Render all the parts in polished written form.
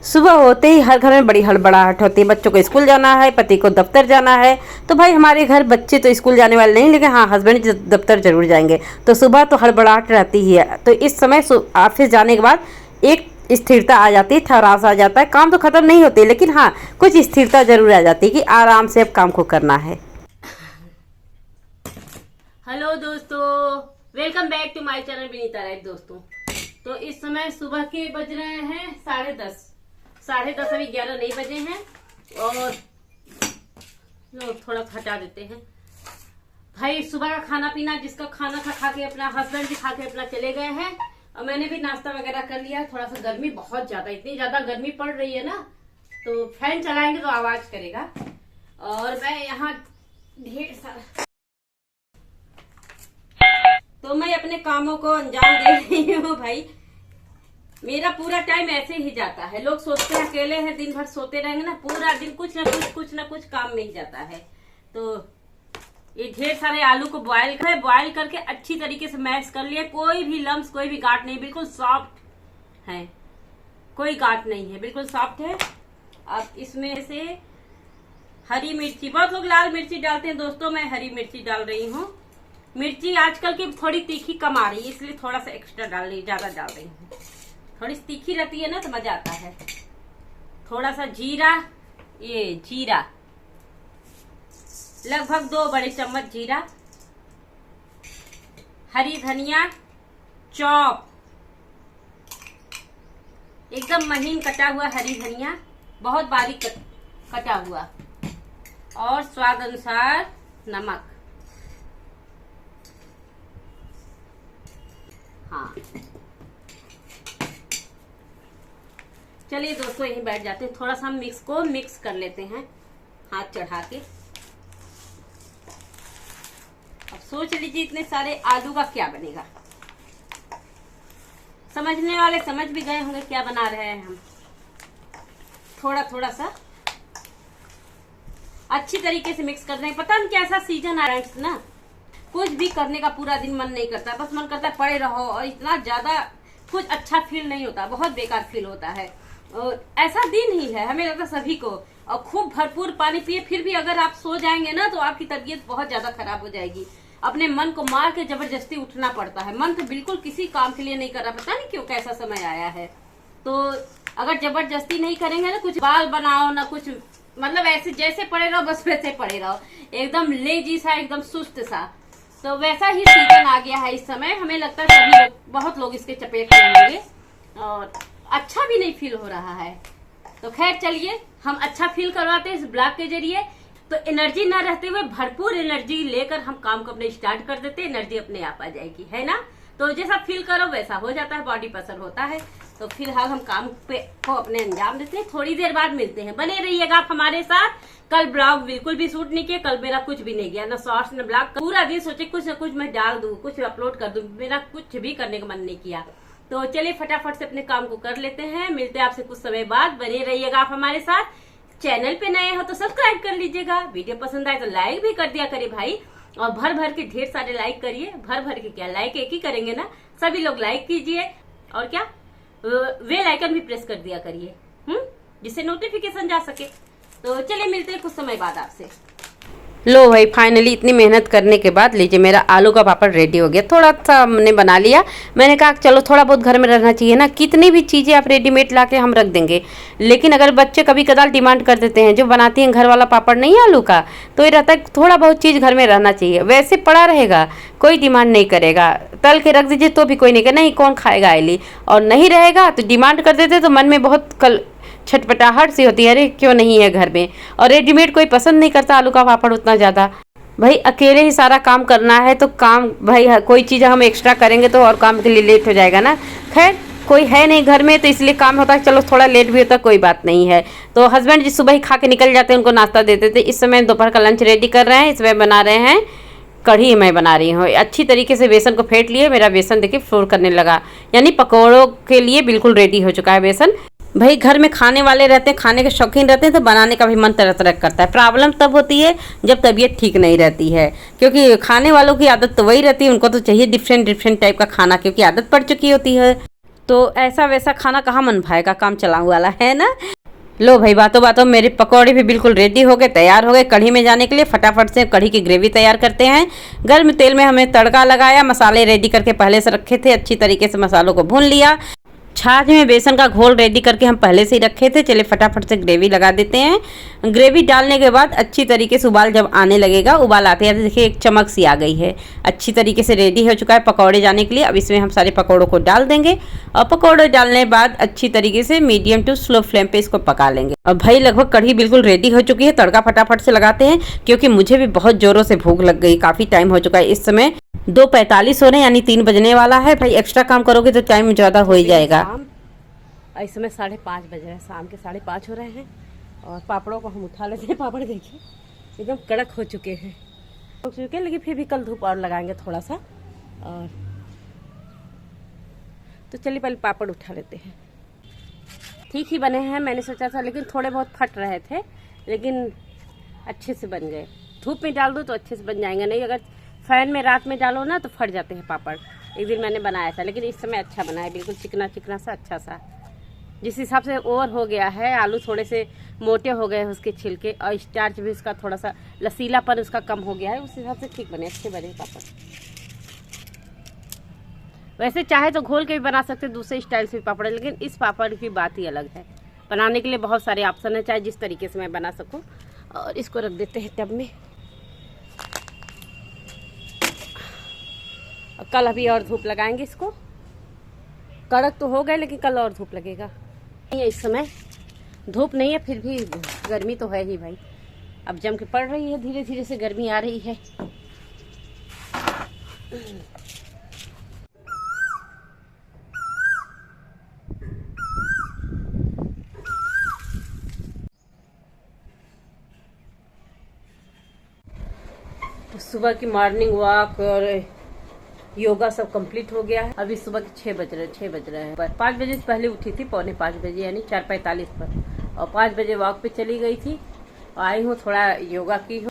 सुबह होते ही हर घर में बड़ी हड़बड़ाहट होती है। बच्चों को स्कूल जाना है, पति को दफ्तर जाना है। तो भाई हमारे घर बच्चे तो स्कूल जाने वाले नहीं, लेकिन हाँ हस्बैंड दफ्तर जरूर जाएंगे। तो सुबह तो हड़बड़ाहट रहती ही है। तो इस समय ऑफिस जाने के बाद एक स्थिरता आ जाती है, थरास आ जाता है। काम तो खत्म नहीं होते, लेकिन हाँ कुछ स्थिरता जरूर आ जाती है कि आराम से अब काम को करना है। हेलो दोस्तों, welcome back to my channel Vinita life. दोस्तों तो इस समय सुबह के बज रहे हैं 10:30 अभी 11 नहीं बजे हैं। और थोड़ा हटा देते हैं भाई। सुबह का खाना पीना, जिसका खाना खा के अपना हस्बैंड भी खा के अपना चले गए हैं, और मैंने भी नाश्ता वगैरह कर लिया। थोड़ा सा गर्मी बहुत ज्यादा, इतनी ज्यादा गर्मी पड़ रही है ना, तो फैन चलाएंगे तो आवाज करेगा। और मैं यहाँ ढेर सारा, तो मैं अपने कामों को अंजाम दे रही हूँ भाई। मेरा पूरा टाइम ऐसे ही जाता है। लोग सोचते हैं अकेले हैं, दिन भर सोते रहेंगे ना, पूरा दिन कुछ ना कुछ काम में ही जाता है। तो ये ढेर सारे आलू को बॉयल करके अच्छी तरीके से मैश कर लिया। कोई भी लम्स, कोई भी गांठ नहीं, बिल्कुल सॉफ्ट है, कोई गांठ नहीं है, बिल्कुल सॉफ्ट है। अब इसमें से हरी मिर्ची, बहुत लोग लाल मिर्ची डालते हैं, दोस्तों मैं हरी मिर्ची डाल रही हूँ। मिर्ची आजकल की थोड़ी तीखी कम आ रही है, इसलिए थोड़ा सा एक्स्ट्रा ज्यादा डाल रही हूँ। थोड़ी तीखी रहती है ना तो मजा आता है। थोड़ा सा जीरा, ये जीरा लगभग 2 बड़े चम्मच जीरा। हरी धनिया चॉप, एकदम महीन कटा हुआ हरी धनिया, बहुत बारीक कटा हुआ। और स्वाद अनुसार नमक। हाँ चलिए दोस्तों, यहीं बैठ जाते हैं। थोड़ा सा हम मिक्स कर लेते हैं हाथ चढ़ा के। अब सोच लीजिए इतने सारे आलू का क्या बनेगा। समझने वाले समझ भी गए होंगे क्या बना रहे हैं हम। थोड़ा सा अच्छी तरीके से मिक्स कर रहे हैं। पता नहीं कैसा सीजन आ रहा है ना, कुछ भी करने का पूरा दिन मन नहीं करता, बस मन करता है पड़े रहो। और इतना ज्यादा कुछ अच्छा फील नहीं होता, बहुत बेकार फील होता है। और ऐसा दिन ही है, हमें लगता है सभी को। और खूब भरपूर पानी पिए, फिर भी अगर आप सो जाएंगे ना तो आपकी तबीयत बहुत ज्यादा खराब हो जाएगी। अपने मन को मार के जबरदस्ती उठना पड़ता है। मन तो बिल्कुल किसी काम के लिए नहीं कर रहा, पता नहीं क्यों कैसा समय आया है। तो अगर जबरदस्ती नहीं करेंगे ना, कुछ बाल बनाओ ना कुछ, मतलब ऐसे जैसे पड़े रहो बस वैसे पड़े रहो, एकदम लेजी सा, एकदम सुस्त सा। तो वैसा ही सीजन आ गया है इस समय। हमें लगता है सभी लोग, बहुत लोग इसके चपेट में होंगे, और अच्छा भी नहीं फील हो रहा है। तो खैर चलिए, हम अच्छा फील करवाते हैं इस ब्लॉग के जरिए। तो एनर्जी ना रहते हुए भरपूर एनर्जी लेकर हम काम को अपने स्टार्ट कर देते हैं। एनर्जी अपने आप आ जाएगी, है ना। तो जैसा फील करो वैसा हो जाता है, बॉडी पर असर होता है। तो फिलहाल हम काम को अपने अंजाम देते हैं। थोड़ी देर बाद मिलते हैं, बने रहिएगा आप हमारे साथ। कल ब्लॉग बिल्कुल भी शूट नहीं किया, कल मेरा कुछ भी नहीं गया, ना शॉर्ट्स ना ब्लॉग। पूरा दिन सोचे कुछ ना कुछ मैं डाल दूं, कुछ अपलोड कर दूं, मेरा कुछ भी करने का मन नहीं किया। तो चलिए फटाफट से अपने काम को कर लेते हैं। मिलते हैं आपसे कुछ समय बाद, बने रहिएगा आप हमारे साथ। चैनल पे नए हो तो सब्सक्राइब कर लीजिएगा, वीडियो पसंद आए तो लाइक भी कर दिया करिए भाई। और भर भर के ढेर सारे लाइक करिए। भर भर के क्या, लाइक एक ही करेंगे ना, सभी लोग लाइक कीजिए। और क्या, बेल आइकन भी प्रेस कर दिया करिए, जिससे नोटिफिकेशन जा सके। तो चलिए मिलते हैं कुछ समय बाद आपसे। लो भाई, फाइनली इतनी मेहनत करने के बाद लीजिए मेरा आलू का पापड़ रेडी हो गया। थोड़ा सा हमने बना लिया। मैंने कहा चलो थोड़ा बहुत घर में रहना चाहिए ना, कितनी भी चीज़ें आप रेडीमेड ला के हम रख देंगे, लेकिन अगर बच्चे कभी कदाल डिमांड कर देते हैं, जो बनाती हैं घर वाला पापड़ नहीं आलू का, तो ये रहता है थोड़ा बहुत चीज़ घर में रहना चाहिए। वैसे पड़ा रहेगा, कोई डिमांड नहीं करेगा। तल के रख दीजिए तो भी कोई नहीं कहेगा नहीं कौन खाएगा आइली, और नहीं रहेगा तो डिमांड कर देते तो मन में बहुत छटपटाहट सी होती है, अरे क्यों नहीं है घर में। और रेडीमेड कोई पसंद नहीं करता आलू का पापड़ उतना ज़्यादा। भाई अकेले ही सारा काम करना है तो काम, भाई कोई चीज़ हम एक्स्ट्रा करेंगे तो और काम के लिए लेट हो जाएगा ना। खैर कोई है नहीं घर में, तो इसलिए काम होता है, चलो थोड़ा लेट भी होता है, कोई बात नहीं है। तो हस्बैंड जी सुबह ही खा के निकल जाते हैं, उनको नाश्ता देते थे। इस समय दोपहर का लंच रेडी कर रहे हैं। इसमें बना रहे हैं कढ़ी, मैं बना रही हूँ। अच्छी तरीके से बेसन को फेंट लिए, मेरा बेसन देखिए फ्लोर करने लगा, यानी पकौड़ों के लिए बिल्कुल रेडी हो चुका है बेसन। भाई घर में खाने वाले रहते हैं, खाने के शौकीन रहते हैं, तो बनाने का भी मन तरह तरह करता है। प्रॉब्लम तब होती है जब तबीयत ठीक नहीं रहती है, क्योंकि खाने वालों की आदत तो वही रहती है, उनको तो चाहिए डिफरेंट टाइप का खाना, क्योंकि आदत पड़ चुकी होती है। तो ऐसा वैसा खाना कहाँ मन भाएगा, काम चलाऊ वाला है ना। लो भाई, बातों बातों मेरे पकौड़े भी बिल्कुल रेडी हो गए, तैयार हो गए कढ़ी में जाने के लिए। फटाफट से कढ़ी की ग्रेवी तैयार करते हैं। गर्म तेल में हमें तड़का लगाया, मसाले रेडी करके पहले से रखे थे, अच्छी तरीके से मसालों को भून लिया। छाछ में बेसन का घोल रेडी करके हम पहले से ही रखे थे। चलिए फटाफट से ग्रेवी लगा देते हैं। ग्रेवी डालने के बाद अच्छी तरीके से उबाल जब आने लगेगा, उबाल आते आते देखिए एक चमक सी आ गई है, अच्छी तरीके से रेडी हो चुका है पकौड़े जाने के लिए। अब इसमें हम सारे पकौड़ों को डाल देंगे और पकौड़े डालने के बाद अच्छी तरीके से मीडियम टू स्लो फ्लेम पे इसको पका लेंगे। और भाई लगभग कढ़ी बिल्कुल रेडी हो चुकी है। तड़का फटाफट से लगाते हैं क्योंकि मुझे भी बहुत जोरों से भूख लग गई, काफ़ी टाइम हो चुका है। इस समय 2:45 हो रहे हैं, यानी 3 बजने वाला है। भाई एक्स्ट्रा काम करोगे तो टाइम ज़्यादा हो ही जाएगा। इस समय 5:30 बज रहे हैं, शाम के 5:30 हो रहे हैं। और पापड़ों को हम उठा लेते हैं। पापड़ देखिए एकदम कड़क हो चुके हैं, लेकिन फिर भी कल धूप और लगाएंगे थोड़ा सा। और तो चलिए पहले पापड़ उठा लेते हैं। ठीक ही बने हैं, मैंने सोचा था, लेकिन थोड़े बहुत फट रहे थे, लेकिन अच्छे से बन गए। धूप में डाल दो तो अच्छे से बन जाएंगे, नहीं अगर फैन में रात में डालो ना तो फट जाते हैं पापड़। एक दिन मैंने बनाया था, लेकिन इस समय अच्छा बना है, बिल्कुल चिकना चिकना सा अच्छा सा। जिस हिसाब से ओवर हो गया है, आलू थोड़े से मोटे हो गए हैं उसके छिलके, और स्टार्च भी उसका थोड़ा सा लसीलापन उसका कम हो गया है, उस हिसाब से ठीक बने, अच्छे बने पापड़। वैसे चाहे तो घोल के भी बना सकते दूसरे स्टाइल से भी पापड़, लेकिन इस पापड़ की बात ही अलग है। बनाने के लिए बहुत सारे ऑप्शन है, चाहे जिस तरीके से मैं बना सकूं। और इसको रख देते हैं टब में। और कल अभी और धूप लगाएंगे इसको। कड़क तो हो गए, लेकिन कल और धूप लगेगा। इस समय धूप नहीं है, फिर भी गर्मी तो है ही भाई। अब जम के पड़ रही है, धीरे धीरे से गर्मी आ रही है। सुबह की मॉर्निंग वॉक और योगा सब कंप्लीट हो गया है। अभी सुबह के 6 बज रहे हैं। 5 बजे से पहले उठी थी, 4:45 बजे, यानी 4:45 पर, और 5 बजे वॉक पे चली गई थी। आई हूँ, थोड़ा योगा की हूँ।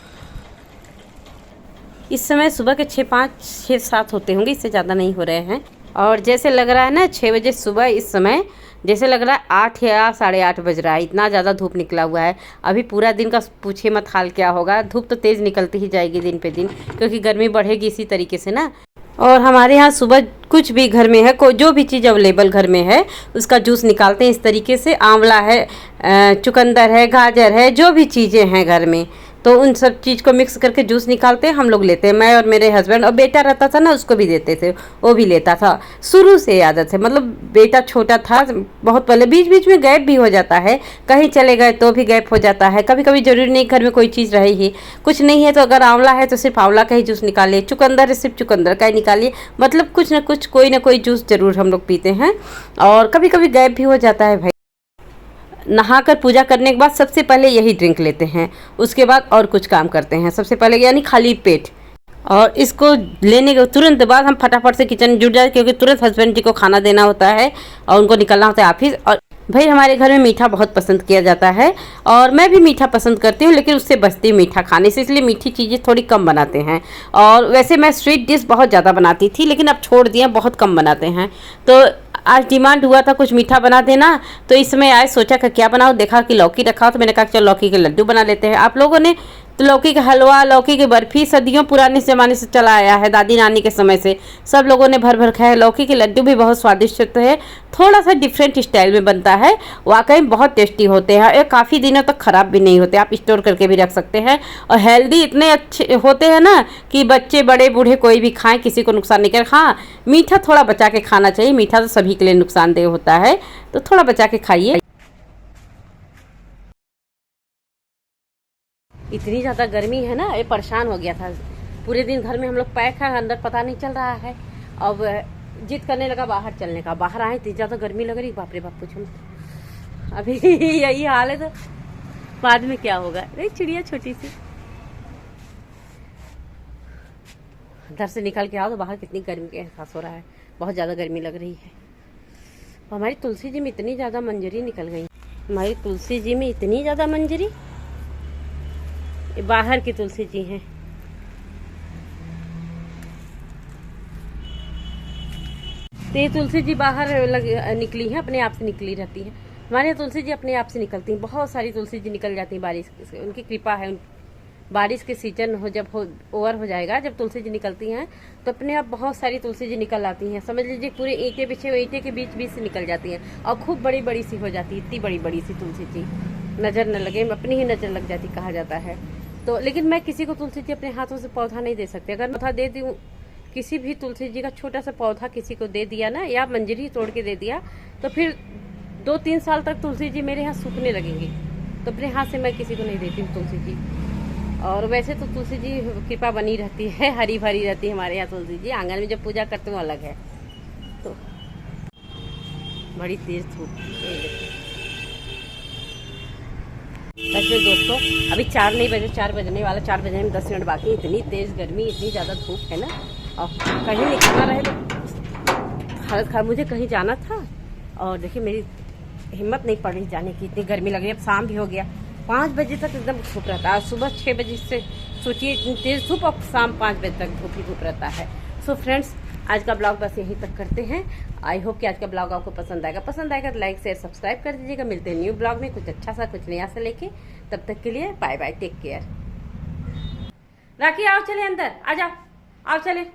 इस समय सुबह के 6-7 होते होंगे, इससे ज़्यादा नहीं हो रहे हैं। और जैसे लग रहा है ना 6 बजे सुबह, इस समय जैसे लग रहा है 8 या 8:30 बज रहा है, इतना ज़्यादा धूप निकला हुआ है। अभी पूरा दिन का पूछे मत हाल क्या होगा। धूप तो तेज़ निकलती ही जाएगी दिन पे दिन, क्योंकि गर्मी बढ़ेगी इसी तरीके से ना। और हमारे यहाँ सुबह कुछ भी घर में है, जो भी चीज़ अवेलेबल घर में है उसका जूस निकालते हैं इस तरीके से। आंवला है, चुकंदर है, गाजर है, जो भी चीज़ें हैं घर में, तो उन सब चीज़ को मिक्स करके जूस निकालते हैं, हम लोग लेते हैं। मैं और मेरे हस्बैंड, और बेटा रहता था ना उसको भी देते थे, वो भी लेता था। शुरू से आदत है, मतलब बेटा छोटा था बहुत पहले। बीच बीच में गैप भी हो जाता है, कहीं चले गए तो भी गैप हो जाता है। कभी कभी जरूरी नहीं घर में कोई चीज़ रहे ही, कुछ नहीं है तो अगर आंवला है तो सिर्फ आंवला का ही जूस निकालिए, चुकंदर है सिर्फ चुकंदर का ही निकालिए। मतलब कुछ ना कुछ, कोई ना कोई जूस जरूर हम लोग पीते हैं। और कभी कभी गैप भी हो जाता है भाई। नहाकर पूजा करने के बाद सबसे पहले यही ड्रिंक लेते हैं, उसके बाद और कुछ काम करते हैं। सबसे पहले यानी खाली पेट, और इसको लेने के तुरंत बाद हम फटाफट से किचन जुट जाए, क्योंकि तुरंत हस्बैंड जी को खाना देना होता है और उनको निकलना होता है ऑफिस। और भाई हमारे घर में मीठा बहुत पसंद किया जाता है, और मैं भी मीठा पसंद करती हूँ, लेकिन उससे बचती हूँ मीठा खाने से, इसलिए मीठी चीज़ें थोड़ी कम बनाते हैं। और वैसे मैं स्वीट डिश बहुत ज़्यादा बनाती थी, लेकिन अब छोड़ दिया, बहुत कम बनाते हैं। तो आज डिमांड हुआ था कुछ मीठा बना देना, तो इस समय आज सोचा कि क्या बनाओ, देखा कि लौकी रखा हो, तो मैंने कहा चलो लौकी के लड्डू बना लेते हैं। आप लोगों ने तो लौकी का हलवा, लौकी की बर्फ़ी सदियों पुराने ज़माने से चला आया है, दादी नानी के समय से सब लोगों ने भर भर खाया। लौकी के लड्डू भी बहुत स्वादिष्ट होते हैं, थोड़ा सा डिफरेंट स्टाइल में बनता है, वाकई बहुत टेस्टी होते हैं। ये काफ़ी दिनों तक ख़राब भी नहीं होते, आप स्टोर करके भी रख सकते हैं। और हेल्दी इतने अच्छे होते हैं ना कि बच्चे बड़े बूढ़े कोई भी खाएं, किसी को नुकसान नहीं कर। हाँ, मीठा थोड़ा बचा के खाना चाहिए, मीठा तो सभी के लिए नुकसानदेह होता है, तो थोड़ा बचा के खाइए। इतनी ज़्यादा गर्मी है ना, ये परेशान हो गया था। पूरे दिन घर में हम लोग पैक हैं, अंदर पता नहीं चल रहा है। अब जिद करने लगा बाहर चलने का। बाहर आए इतनी ज़्यादा गर्मी लग रही, बाप रे बाप पूछो मत। अभी यही हाल है, तो बाद में क्या होगा। अरे चिड़िया छोटी सी, घर से निकल के आओ तो बाहर कितनी गर्मी का एहसास हो रहा है, बहुत ज़्यादा गर्मी लग रही है। हमारी तुलसी जी में इतनी ज़्यादा मंजरी निकल गई, हमारी तुलसी जी में इतनी ज़्यादा मंजरी। बाहर की तुलसी जी हैं। तो ये तुलसी जी बाहर निकली हैं, अपने आप से निकली रहती हैं। हमारे यहाँ तुलसी जी अपने आप से निकलती हैं, बहुत सारी तुलसी जी निकल जाती हैं बारिश से, उनकी कृपा है। बारिश के सीजन ओवर हो जाएगा, जब तुलसी जी निकलती हैं तो अपने आप बहुत सारी तुलसी जी निकल आती हैं। समझ लीजिए पूरे ईंटे बिछे हुए ईंटे के बीच बीच से निकल जाती हैं और खूब बड़ी बड़ी सी हो जाती है, इतनी बड़ी बड़ी सी तुलसी जी, नज़र न लगे, अपनी ही नज़र लग जाती कहा जाता है। तो लेकिन मैं किसी को तुलसी जी अपने हाथों से पौधा नहीं दे सकती। अगर पौधा दे दूँ, किसी भी तुलसी जी का छोटा सा पौधा किसी को दे दिया ना, या मंजरी तोड़ के दे दिया, तो फिर 2-3 साल तक तुलसी जी मेरे यहाँ सूखने लगेंगी। तो अपने हाथ से मैं किसी को नहीं देती हूँ तुलसी जी। और वैसे तो तुलसी जी कृपा बनी रहती है, हरी भरी रहती है हमारे यहाँ तुलसी जी। आंगन में जब पूजा करते हो अलग है। तो बड़ी तेज धूप वैसे दोस्तों, अभी 4 नहीं बजे, 4 बजने वाला, 4 बजने में 10 मिनट बाकी। इतनी तेज़ गर्मी, इतनी ज़्यादा धूप है ना, और कहीं निकलना रहे तो हालत खराब। मुझे कहीं जाना था और देखिए मेरी हिम्मत नहीं पड़ रही जाने की, इतनी गर्मी लग रही है। अब शाम भी हो गया, 5 बजे तक एकदम धूप रहता है। सुबह 6 बजे से सोचिए इतनी तेज़ धूप, और शाम 5 बजे तक धूप ही धूप रहता है। सो फ्रेंड्स, आज का ब्लॉग बस यहीं तक करते हैं। आई होप कि आज का ब्लॉग आपको पसंद आएगा। पसंद आएगा तो लाइक शेयर सब्सक्राइब कर दीजिएगा। मिलते हैं न्यू ब्लॉग में कुछ अच्छा सा, कुछ नया सा लेके। तब तक के लिए बाय बाय, टेक केयर। राखी आओ चले अंदर, आ जाओ, आओ चले।